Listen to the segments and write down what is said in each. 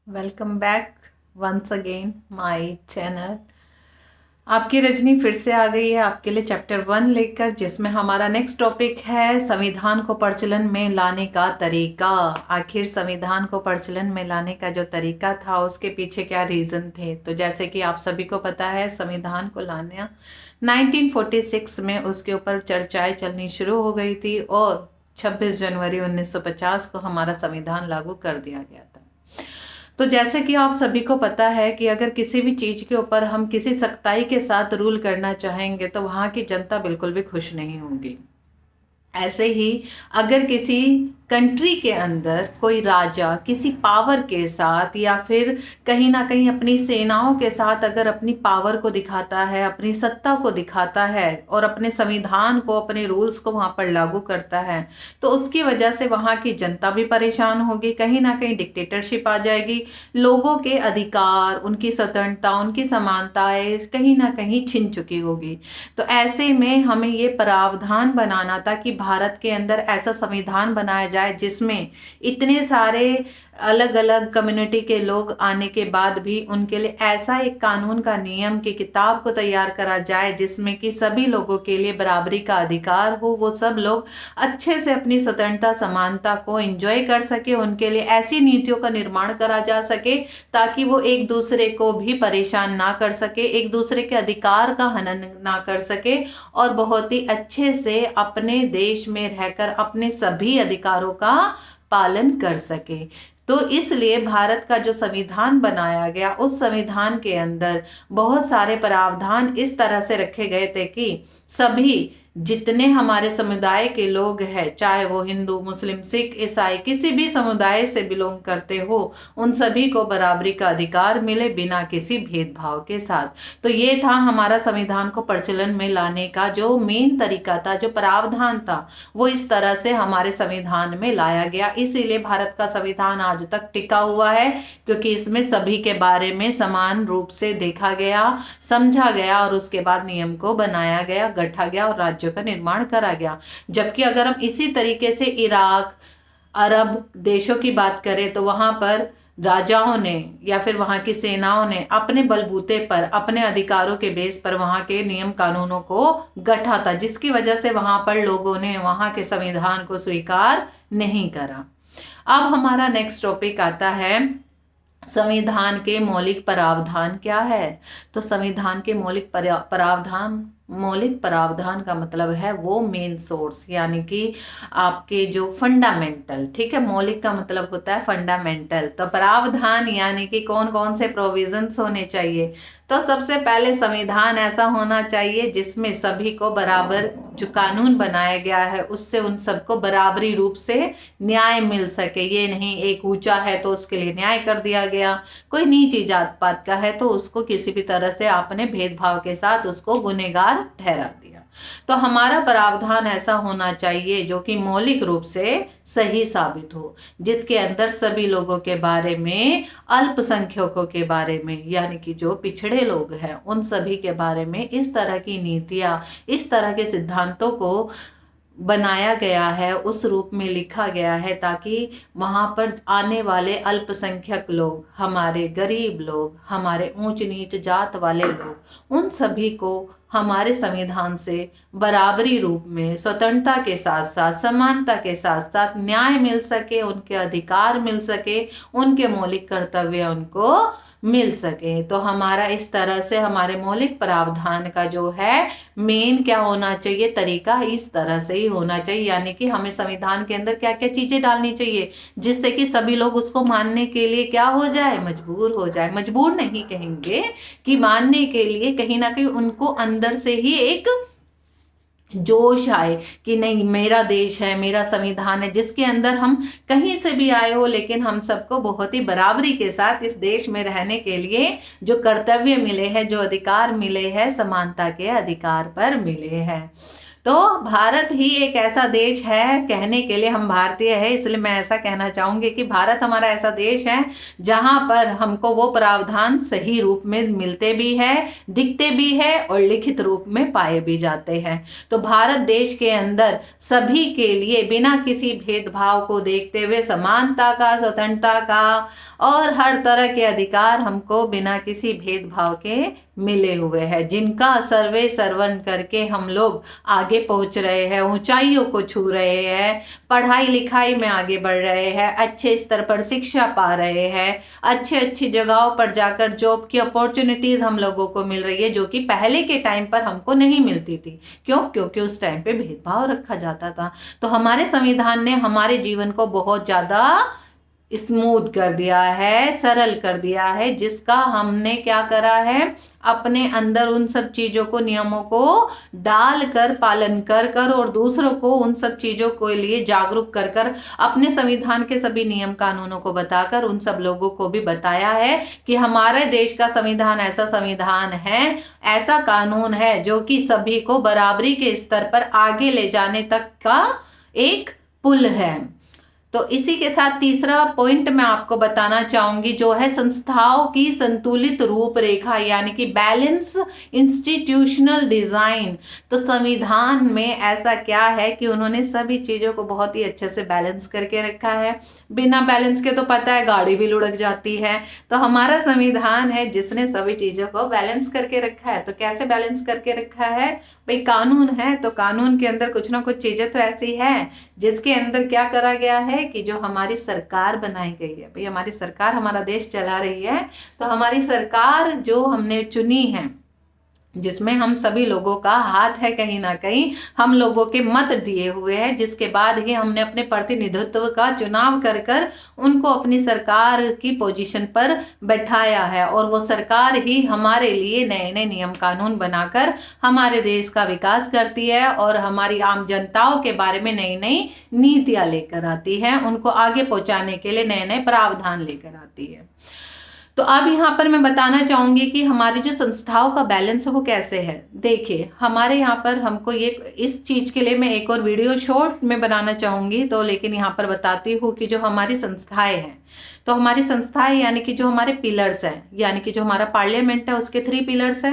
Welcome back once again my channel. आपकी रजनी फिर से आ गई है आपके लिए चैप्टर 1 लेकर, जिसमें हमारा नेक्स्ट टॉपिक है संविधान को प्रचलन में लाने का तरीका। आखिर संविधान को प्रचलन में लाने का जो तरीका था उसके पीछे क्या रीज़न थे। तो जैसे कि आप सभी को पता है, संविधान को लाने 1946 में उसके ऊपर चर्चाएं चलनी शुरू हो गई थी और 26 जनवरी 1950 को हमारा संविधान लागू कर दिया गया था। तो जैसे कि आप सभी को पता है कि अगर किसी भी चीज़ के ऊपर हम किसी सख्ताई के साथ रूल करना चाहेंगे तो वहाँ की जनता बिल्कुल भी खुश नहीं होगी। ऐसे ही अगर किसी कंट्री के अंदर कोई राजा किसी पावर के साथ या फिर कहीं ना कहीं अपनी सेनाओं के साथ अगर अपनी पावर को दिखाता है, अपनी सत्ता को दिखाता है और अपने संविधान को, अपने रूल्स को वहाँ पर लागू करता है, तो उसकी वजह से वहाँ की जनता भी परेशान होगी। कहीं ना कहीं डिक्टेटरशिप आ जाएगी, लोगों के अधिकार, उनकी स्वतंत्रता, उनकी समानताएं कहीं ना कहीं छिन चुकी होगी। तो ऐसे में हमें ये प्रावधान बनाना था कि भारत के अंदर ऐसा संविधान बनाया जाए जिसमें इतने सारे अलग अलग कम्युनिटी के लोग आने के बाद भी उनके लिए ऐसा एक कानून का नियम की किताब को तैयार करा जाए जिसमें कि सभी लोगों के लिए बराबरी का अधिकार हो, वो सब लोग अच्छे से अपनी स्वतंत्रता, समानता को एंजॉय कर सके। उनके लिए ऐसी नीतियों का निर्माण करा जा सके ताकि वो एक दूसरे को भी परेशान ना कर सके, एक दूसरे के अधिकार का हनन ना कर सके और बहुत ही अच्छे से अपने देश में रहकर अपने सभी अधिकारों का पालन कर सके। तो इसलिए भारत का जो संविधान बनाया गया, उस संविधान के अंदर बहुत सारे प्रावधान इस तरह से रखे गए थे कि सभी जितने हमारे समुदाय के लोग हैं, चाहे वो हिंदू, मुस्लिम, सिख, ईसाई, किसी भी समुदाय से बिलोंग करते हो, उन सभी को बराबरी का अधिकार मिले बिना किसी भेदभाव के साथ। तो ये था हमारा संविधान को प्रचलन में लाने का जो मेन तरीका था, जो प्रावधान था, वो इस तरह से हमारे संविधान में लाया गया। इसीलिए भारत का संविधान आज तक टिका हुआ है, क्योंकि इसमें सभी के बारे में समान रूप से देखा गया, समझा गया और उसके बाद नियम को बनाया गया, गढ़ा गया और राज्यों का निर्माण करा गया। जबकि अगर हम इसी तरीके से इराक, अरब देशों की बात करें तो वहां पर राजाओं ने या फिर वहां की सेनाओं ने अपने बलबूते पर, अपने अधिकारों के बेस पर वहां के नियम कानूनों को गढ़ा था, जिसकी वजह से वहां पर लोगों ने वहां के संविधान को स्वीकार नहीं करा। अब हमारा नेक्स्ट टॉपिक आता है संविधान के मौलिक प्रावधान क्या है। तो संविधान के मौलिक प्रावधान का मतलब है वो मेन सोर्स, यानी कि आपके जो फंडामेंटल, ठीक है, मौलिक का मतलब होता है फंडामेंटल। तो प्रावधान यानी कि कौन कौन से प्रोविजंस होने चाहिए। तो सबसे पहले संविधान ऐसा होना चाहिए जिसमें सभी को बराबर, जो कानून बनाया गया है उससे उन सबको बराबरी रूप से न्याय मिल सके। ये नहीं एक ऊंचा है तो उसके लिए न्याय कर दिया गया, कोई नीची जात पात का है तो उसको किसी भी तरह से आपने भेदभाव के साथ उसको गुनहगार ठहरा दिया। तो हमारा प्रावधान ऐसा होना चाहिए जो कि मौलिक रूप से सही साबित हो, जिसके अंदर सभी लोगों के बारे में, अल्पसंख्यकों के बारे में, यानी कि जो पिछड़े लोग हैं उन सभी के बारे में इस तरह की नीतियां, इस तरह के सिद्धांतों को बनाया गया है, उस रूप में लिखा गया है ताकि वहाँ पर आने वाले अल्पसंख्यक लोग, हमारे गरीब लोग, हमारे ऊंच नीच जात वाले लोग, उन सभी को हमारे संविधान से बराबरी रूप में, स्वतंत्रता के साथ साथ, समानता के साथ साथ न्याय मिल सके, उनके अधिकार मिल सके, उनके मौलिक कर्तव्य उनको मिल सके। तो हमारा इस तरह से हमारे मौलिक प्रावधान का जो है मेन क्या होना चाहिए, तरीका इस तरह से ही होना चाहिए। यानी कि हमें संविधान के अंदर क्या क्या चीजें डालनी चाहिए जिससे कि सभी लोग उसको मानने के लिए क्या हो जाए, मजबूर हो जाए। मजबूर नहीं कहेंगे, कि मानने के लिए कहीं ना कहीं उनको अंदर से ही एक जोश आए कि नहीं, मेरा देश है, मेरा संविधान है, जिसके अंदर हम कहीं से भी आए हो लेकिन हम सबको बहुत ही बराबरी के साथ इस देश में रहने के लिए जो कर्तव्य मिले हैं, जो अधिकार मिले हैं, समानता के अधिकार पर मिले हैं। तो भारत ही एक ऐसा देश है, कहने के लिए हम भारतीय है इसलिए मैं ऐसा कहना चाहूँगी कि भारत हमारा ऐसा देश है जहाँ पर हमको वो प्रावधान सही रूप में मिलते भी है, दिखते भी है और लिखित रूप में पाए भी जाते हैं। तो भारत देश के अंदर सभी के लिए बिना किसी भेदभाव को देखते हुए समानता का, स्वतंत्रता का और हर तरह के अधिकार हमको बिना किसी भेदभाव के मिले हुए हैं, जिनका सर्वे सर्वन करके हम लोग आगे पहुंच रहे हैं, ऊंचाइयों को छू रहे हैं, पढ़ाई लिखाई में आगे बढ़ रहे हैं, अच्छे स्तर पर शिक्षा पा रहे हैं, अच्छी जगहों पर जाकर जॉब की अपॉर्चुनिटीज हम लोगों को मिल रही है, जो कि पहले के टाइम पर हमको नहीं मिलती थी। क्यों? क्योंकि उस टाइम पे भेदभाव रखा जाता था। तो हमारे संविधान ने हमारे जीवन को बहुत ज्यादा स्मूथ कर दिया है, सरल कर दिया है, जिसका हमने क्या करा है, अपने अंदर उन सब चीज़ों को, नियमों को डाल कर, पालन कर कर और दूसरों को उन सब चीज़ों के लिए जागरूक कर कर अपने संविधान के सभी नियम कानूनों को बताकर उन सब लोगों को भी बताया है कि हमारे देश का संविधान ऐसा संविधान है, ऐसा कानून है जो कि सभी को बराबरी के स्तर पर आगे ले जाने तक का एक पुल है। तो इसी के साथ तीसरा पॉइंट मैं आपको बताना चाहूंगी जो है संस्थाओं की संतुलित रूपरेखा, यानी कि बैलेंस इंस्टीट्यूशनल डिजाइन। तो संविधान में ऐसा क्या है कि उन्होंने सभी चीजों को बहुत ही अच्छे से बैलेंस करके रखा है। बिना बैलेंस के तो पता है गाड़ी भी लुढ़क जाती है। तो हमारा संविधान है जिसने सभी चीजों को बैलेंस करके रखा है। तो कैसे बैलेंस करके रखा है भाई? कानून है तो कानून के अंदर कुछ ना कुछ चीजें तो ऐसी है जिसके अंदर क्या करा गया है कि जो हमारी सरकार बनाई गई है, भाई हमारी सरकार हमारा देश चला रही है, तो हमारी सरकार जो हमने चुनी है, जिसमें हम सभी लोगों का हाथ है, कहीं ना कहीं हम लोगों के मत दिए हुए हैं, जिसके बाद ही हमने अपने प्रतिनिधित्व का चुनाव कर कर उनको अपनी सरकार की पोजीशन पर बैठाया है, और वो सरकार ही हमारे लिए नए नए नियम कानून बनाकर हमारे देश का विकास करती है और हमारी आम जनताओं के बारे में नई नई नीतियां लेकर आती है, उनको आगे पहुंचाने के लिए नए नए प्रावधान लेकर आती है। तो अब यहाँ पर मैं बताना चाहूंगी कि हमारी जो संस्थाओं का बैलेंस है वो कैसे है। देखिए हमारे यहाँ पर हमको ये, इस चीज के लिए मैं एक और वीडियो शॉर्ट में बनाना चाहूंगी, तो लेकिन यहाँ पर बताती हूँ कि जो हमारी संस्थाएं हैं, तो हमारी संस्थाएं यानी कि जो हमारे पिलर्स है, यानी कि जो हमारा पार्लियामेंट है उसके 3 पिलर्स है,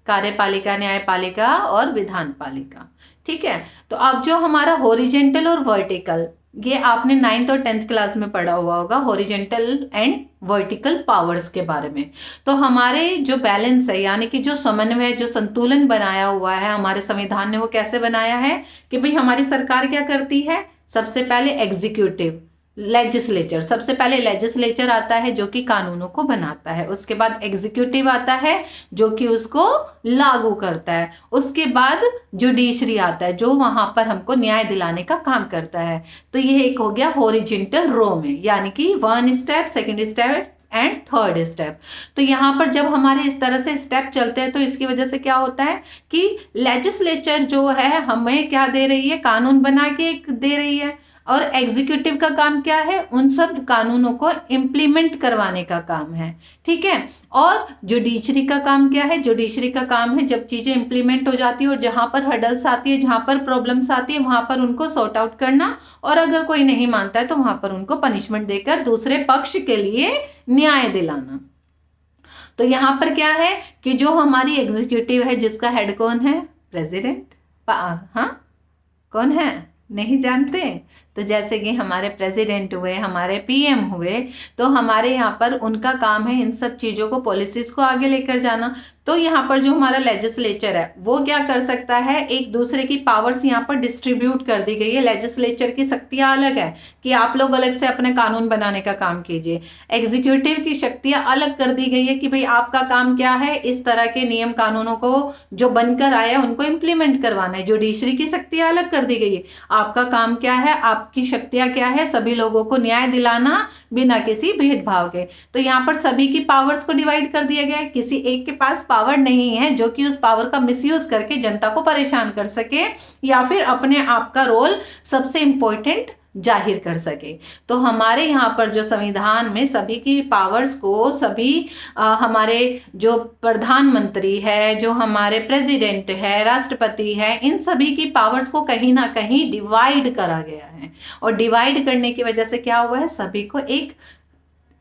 कार्यपालिका, न्यायपालिका और विधान पालिका। ठीक है। तो अब जो हमारा हॉरिजेंटल और वर्टिकल, ये आपने 9th और 10th क्लास में पढ़ा हुआ होगा, हॉरिजेंटल एंड वर्टिकल पावर्स के बारे में। तो हमारे जो बैलेंस है, यानी कि जो समन्वय, जो संतुलन बनाया हुआ है हमारे संविधान ने, वो कैसे बनाया है कि भाई हमारी सरकार क्या करती है, सबसे पहले एग्जीक्यूटिव, लेजिस्लेचर, सबसे पहले लेजिस्लेचर आता है जो कि कानूनों को बनाता है, उसके बाद एग्जीक्यूटिव आता है जो कि उसको लागू करता है, उसके बाद जुडिशरी आता है जो वहां पर हमको न्याय दिलाने का काम करता है। तो ये एक हो गया हॉरिजॉन्टल रो में, यानी कि 1 step, 2nd step and 3rd step. तो यहाँ पर जब हमारे इस तरह से स्टेप चलते हैं तो इसकी वजह से क्या होता है कि लेजिस्लेचर जो है हमें क्या दे रही है, कानून बना के दे रही है, और एग्जीक्यूटिव का काम क्या है, उन सब कानूनों को इम्प्लीमेंट करवाने का काम है। ठीक है। और जुडिशरी का काम क्या है, जुडिशरी का काम है जब चीजें इम्प्लीमेंट हो जाती है और जहां पर हर्डल्स आती है, जहां पर प्रॉब्लम्स आती है, वहां पर उनको सॉर्ट आउट करना, और अगर कोई नहीं मानता है तो वहां पर उनको पनिशमेंट देकर दूसरे पक्ष के लिए न्याय दिलाना। तो यहाँ पर क्या है कि जो हमारी एग्जीक्यूटिव है जिसका हेड कौन है, प्रेसिडेंट। हाँ, कौन है, नहीं जानते? तो जैसे कि हमारे प्रेसिडेंट हुए, हमारे पीएम हुए, तो हमारे यहाँ पर उनका काम है इन सब चीज़ों को, पॉलिसीज को आगे लेकर जाना। तो यहाँ पर जो हमारा लेजिस्लेचर है वो क्या कर सकता है, एक दूसरे की पावर्स यहाँ पर डिस्ट्रीब्यूट कर दी गई है। लेजिस्लेचर की शक्तियाँ अलग है कि आप लोग अलग से अपने कानून बनाने का काम कीजिए, एग्जीक्यूटिव की शक्तियाँ अलग कर दी गई है कि भाई आपका काम क्या है, इस तरह के नियम कानूनों को जो बनकर आया उनको इम्प्लीमेंट करवाना है। जुडिशरी की शक्तियाँ अलग कर दी गई है, आपका काम क्या है, आपकी शक्तियाँ क्या है, सभी लोगों को न्याय दिलाना बिना किसी भेदभाव के। तो यहाँ पर सभी की पावर्स को डिवाइड कर दिया गया है, किसी एक के पास पावर नहीं है जो कि उस पावर का मिसयूज करके जनता को परेशान कर सके या फिर अपने आप का रोल सबसे इंपॉर्टेंट जाहिर कर सके। तो हमारे यहाँ पर जो संविधान में सभी की पावर्स को, सभी हमारे जो प्रधानमंत्री है, जो हमारे प्रेसिडेंट है, राष्ट्रपति है, इन सभी की पावर्स को कहीं ना कहीं डिवाइड करा गया है। और डिवाइड करने की वजह से क्या हुआ है, सभी को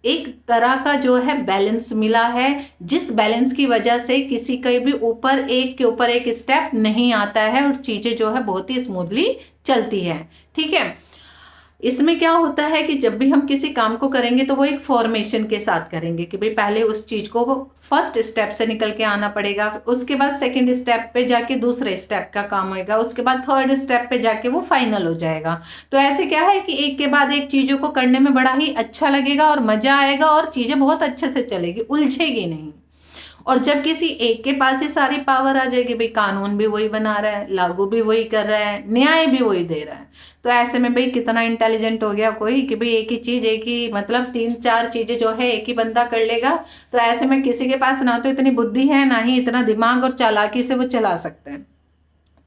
एक तरह का जो है बैलेंस मिला है, जिस बैलेंस की वजह से किसी के भी ऊपर एक के ऊपर एक स्टेप नहीं आता है और चीजें जो है बहुत ही स्मूथली चलती है। ठीक है, इसमें क्या होता है कि जब भी हम किसी काम को करेंगे तो वो एक फॉर्मेशन के साथ करेंगे कि भाई पहले उस चीज को फर्स्ट स्टेप से निकल के आना पड़ेगा, उसके बाद सेकंड स्टेप पे जाके दूसरे स्टेप का काम होएगा, उसके बाद थर्ड स्टेप पे जाके वो फाइनल हो जाएगा। तो ऐसे क्या है कि एक के बाद एक चीजों को करने में बड़ा ही अच्छा लगेगा और मजा आएगा और चीजें बहुत अच्छे से चलेगी, उलझेगी नहीं। और जब किसी एक के पास ही सारी पावर आ जाएगी, भाई कानून भी वही बना रहा है, लागू भी वही कर रहा है, न्याय भी वही दे रहा है, तो ऐसे में भाई कितना इंटेलिजेंट हो गया कोई कि भाई एक ही चीज, एक ही मतलब 3-4 चीजें जो है एक ही बंदा कर लेगा। तो ऐसे में किसी के पास ना तो इतनी बुद्धि है, ना ही इतना दिमाग और चालाकी से वो चला सकते हैं।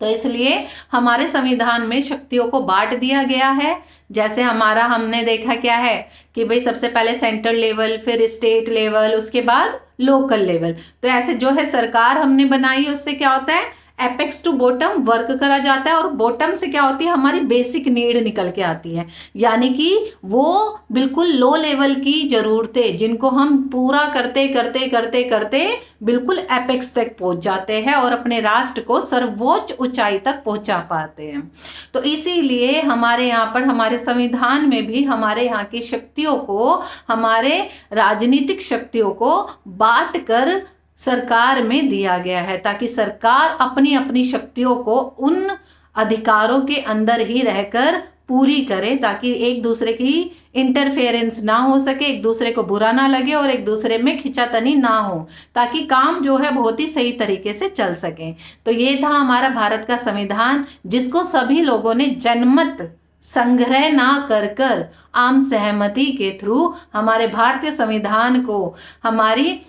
तो इसलिए हमारे संविधान में शक्तियों को बांट दिया गया है। जैसे हमारा हमने देखा क्या है कि भाई सबसे पहले सेंट्रल लेवल, फिर स्टेट लेवल, उसके बाद लोकल लेवल। तो ऐसे जो है सरकार हमने बनाई है, उससे क्या होता है, एपेक्स टू बॉटम वर्क करा जाता है। और बॉटम से क्या होती है, हमारी बेसिक नीड निकल के आती है, यानी कि वो बिल्कुल लो लेवल की जरूरतें जिनको हम पूरा करते करते करते करते बिल्कुल एपेक्स तक पहुंच जाते हैं और अपने राष्ट्र को सर्वोच्च ऊंचाई तक पहुंचा पाते हैं। तो इसीलिए हमारे यहाँ पर, हमारे संविधान में भी हमारे यहाँ की शक्तियों को, हमारे राजनीतिक शक्तियों को बांट कर सरकार में दिया गया है, ताकि सरकार अपनी अपनी शक्तियों को उन अधिकारों के अंदर ही रहकर पूरी करे, ताकि एक दूसरे की इंटरफेरेंस ना हो सके, एक दूसरे को बुरा ना लगे और एक दूसरे में खिंचातनी ना हो, ताकि काम जो है बहुत ही सही तरीके से चल सके। तो ये था हमारा भारत का संविधान, जिसको सभी लोगों ने जनमत संग्रह ना कर आम सहमति के थ्रू हमारे भारतीय संविधान को हमारी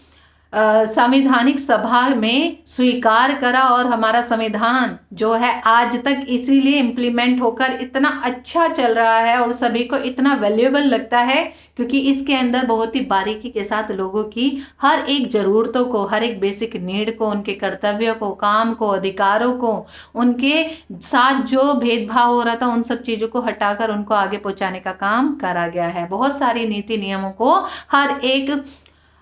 संवैधानिक सभा में स्वीकार करा। और हमारा संविधान जो है आज तक इसीलिए इम्प्लीमेंट होकर इतना अच्छा चल रहा है और सभी को इतना वैल्यूएबल लगता है, क्योंकि इसके अंदर बहुत ही बारीकी के साथ लोगों की हर एक ज़रूरतों को, हर एक बेसिक नीड को, उनके कर्तव्यों को, काम को, अधिकारों को, उनके साथ जो भेदभाव हो रहा था उन सब चीज़ों को हटाकर उनको आगे पहुंचाने का काम करा गया है। बहुत सारी नीति नियमों को हर एक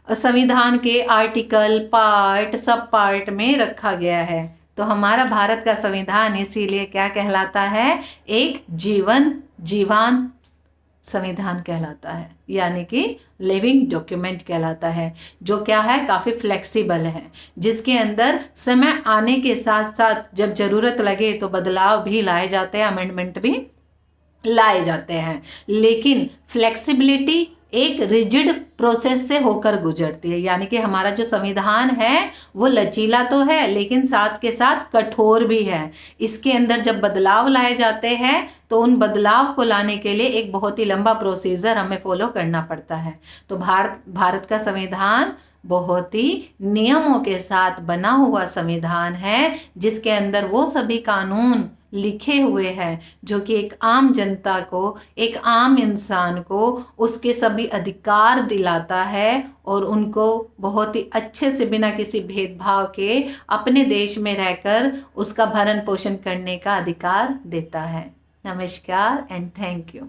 संविधान के आर्टिकल, पार्ट, सब पार्ट में रखा गया है। तो हमारा भारत का संविधान इसीलिए क्या कहलाता है, एक जीवांत संविधान कहलाता है, यानी कि लिविंग डॉक्यूमेंट कहलाता है, जो क्या है, काफ़ी फ्लेक्सिबल है, जिसके अंदर समय आने के साथ साथ जब ज़रूरत लगे तो बदलाव भी लाए जाते हैं, अमेंडमेंट भी लाए जाते हैं। लेकिन फ्लेक्सिबिलिटी एक रिजिड प्रोसेस से होकर गुजरती है, यानी कि हमारा जो संविधान है वो लचीला तो है लेकिन साथ के साथ कठोर भी है। इसके अंदर जब बदलाव लाए जाते हैं तो उन बदलाव को लाने के लिए एक बहुत ही लंबा प्रोसीजर हमें फॉलो करना पड़ता है। तो भारत का संविधान बहुत ही नियमों के साथ बना हुआ संविधान है, जिसके अंदर वो सभी कानून लिखे हुए हैं जो कि एक आम जनता को, एक आम इंसान को उसके सभी अधिकार दिलाता है और उनको बहुत ही अच्छे से बिना किसी भेदभाव के अपने देश में रहकर उसका भरण पोषण करने का अधिकार देता है। नमस्कार एंड थैंक यू।